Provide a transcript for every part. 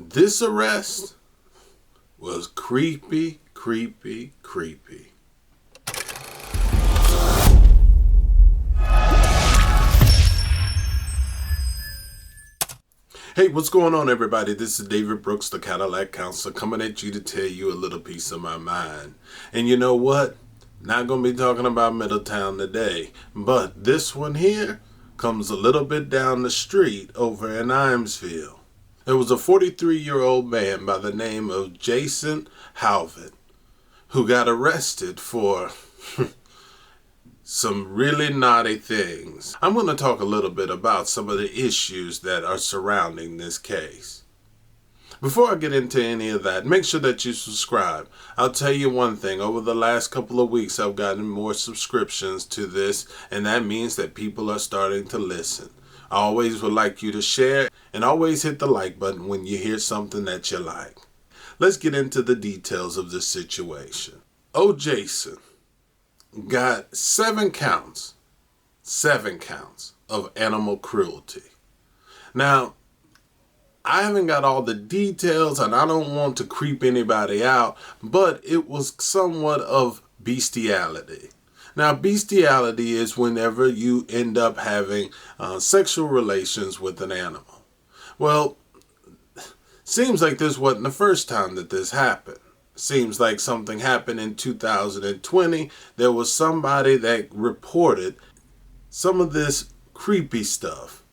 This arrest was creepy, creepy, creepy. Hey, what's going on, everybody? This is David Brooks, the Cadillac Counselor, coming at you to tell you a little piece of my mind. And you know what? Not going to be talking about Middletown today, but this one here comes a little bit down the street over in Imesville. There was a 43-year-old man by the name of Jason Havelt who got arrested for some really naughty things. I'm going to talk a little bit about some of the issues that are surrounding this case. Before I get into any of that, make sure that you subscribe. I'll tell you one thing, over the last couple of weeks I've gotten more subscriptions to this, and that means that people are starting to listen. I always would like you to share and always hit the like button when you hear something that you like. Let's get into the details of the situation. Jason got 7 counts of animal cruelty. Now, I haven't got all the details and I don't want to creep anybody out, but it was somewhat of beastiality. Now, bestiality is whenever you end up having sexual relations with an animal. Well, seems like this wasn't the first time that this happened. Seems like something happened in 2020. There was somebody that reported some of this creepy stuff.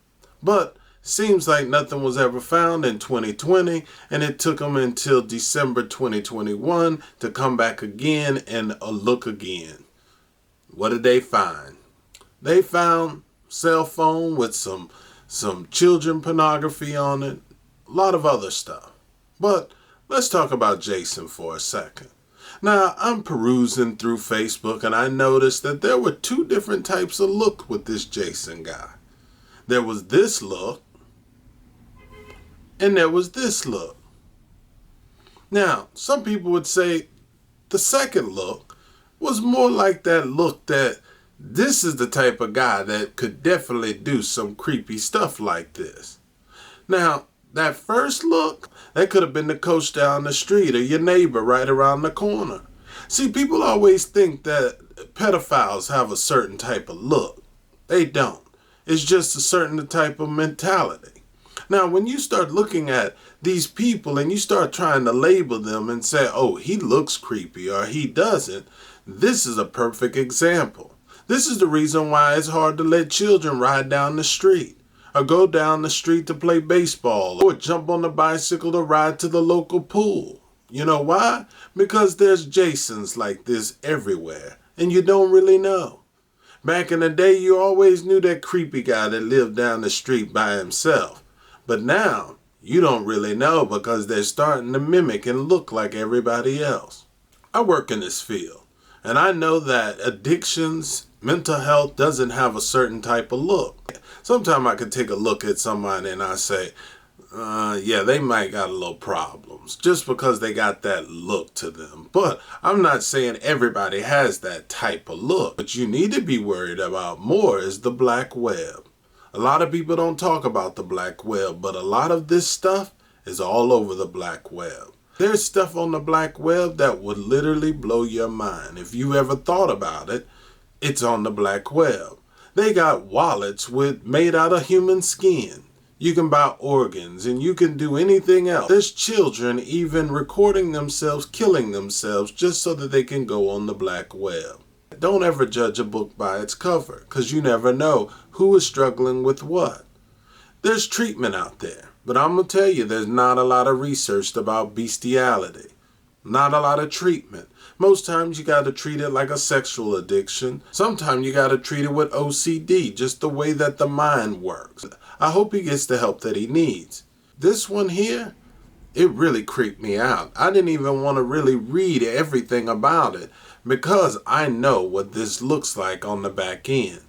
But seems like nothing was ever found in 2020, and it took them until December 2021 to come back again and look again. What did they find? They found cell phone with some children pornography on it, a lot of other stuff. But let's talk about Jason for a second. Now, I'm perusing through Facebook and I noticed that there were 2 different types of look with this Jason guy. There was this look and there was this look. Now, some people would say the second look was more like that look that this is the type of guy that could definitely do some creepy stuff like this. Now, that first look, that could have been the coach down the street or your neighbor right around the corner. See, people always think that pedophiles have a certain type of look. They don't. It's just a certain type of mentality. Now, when you start looking at these people and you start trying to label them and say, oh, he looks creepy or he doesn't, this is a perfect example. This is the reason why it's hard to let children ride down the street or go down the street to play baseball or jump on the bicycle to ride to the local pool. You know why? Because there's Jasons like this everywhere and you don't really know. Back in the day, you always knew that creepy guy that lived down the street by himself. But now, you don't really know because they're starting to mimic and look like everybody else. I work in this field, and I know that addictions, mental health doesn't have a certain type of look. Sometimes I can take a look at somebody and I say, yeah, they might got a little problems just because they got that look to them. But I'm not saying everybody has that type of look. What you need to be worried about more is the black web. A lot of people don't talk about the black web, but a lot of this stuff is all over the black web. There's stuff on the black web that would literally blow your mind. If you ever thought about it, it's on the black web. They got wallets made out of human skin. You can buy organs and you can do anything else. There's children even recording themselves, killing themselves just so that they can go on the black web. Don't ever judge a book by its cover, because you never know who is struggling with what. There's treatment out there, but I'm going to tell you there's not a lot of research about bestiality. Not a lot of treatment. Most times you got to treat it like a sexual addiction. Sometimes you got to treat it with OCD, just the way that the mind works. I hope he gets the help that he needs. This one here, it really creeped me out. I didn't even want to really read everything about it because I know what this looks like on the back end.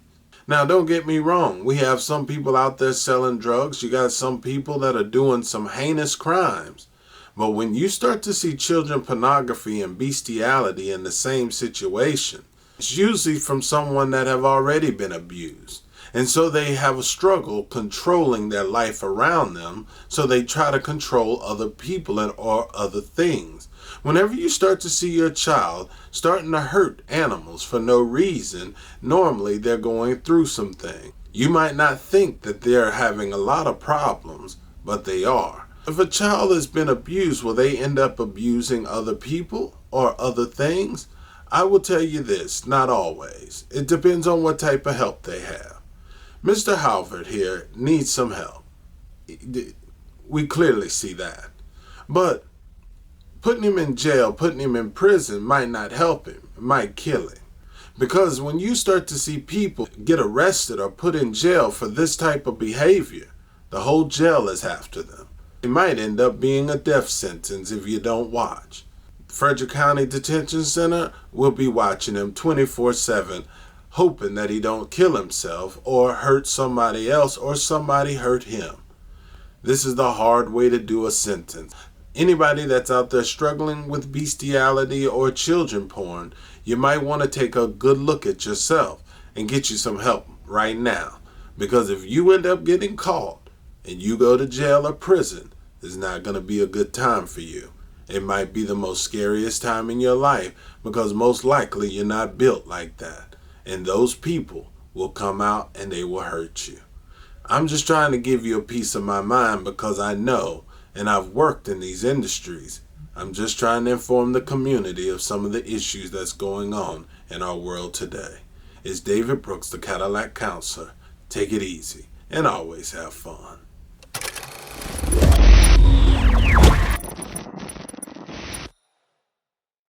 Now, don't get me wrong. We have some people out there selling drugs. You got some people that are doing some heinous crimes. But when you start to see children pornography and bestiality in the same situation, it's usually from someone that have already been abused. And so they have a struggle controlling their life around them, so they try to control other people or other things. Whenever you start to see your child starting to hurt animals for no reason, normally they're going through something. You might not think that they're having a lot of problems, but they are. If a child has been abused, will they end up abusing other people or other things? I will tell you this, not always. It depends on what type of help they have. Mr. Havelt here needs some help. We clearly see that. But putting him in jail, putting him in prison might not help him. It might kill him. Because when you start to see people get arrested or put in jail for this type of behavior, the whole jail is after them. It might end up being a death sentence if you don't watch. Frederick County Detention Center will be watching him 24/7, hoping that he don't kill himself or hurt somebody else or somebody hurt him. This is the hard way to do a sentence. Anybody that's out there struggling with beastiality or children porn, you might want to take a good look at yourself and get you some help right now. Because if you end up getting caught and you go to jail or prison, it's not going to be a good time for you. It might be the most scariest time in your life because most likely you're not built like that. And those people will come out and they will hurt you. I'm just trying to give you a piece of my mind because I know and I've worked in these industries. I'm just trying to inform the community of some of the issues that's going on in our world today. It's David Brooks, the Cadillac Counselor. Take it easy and always have fun.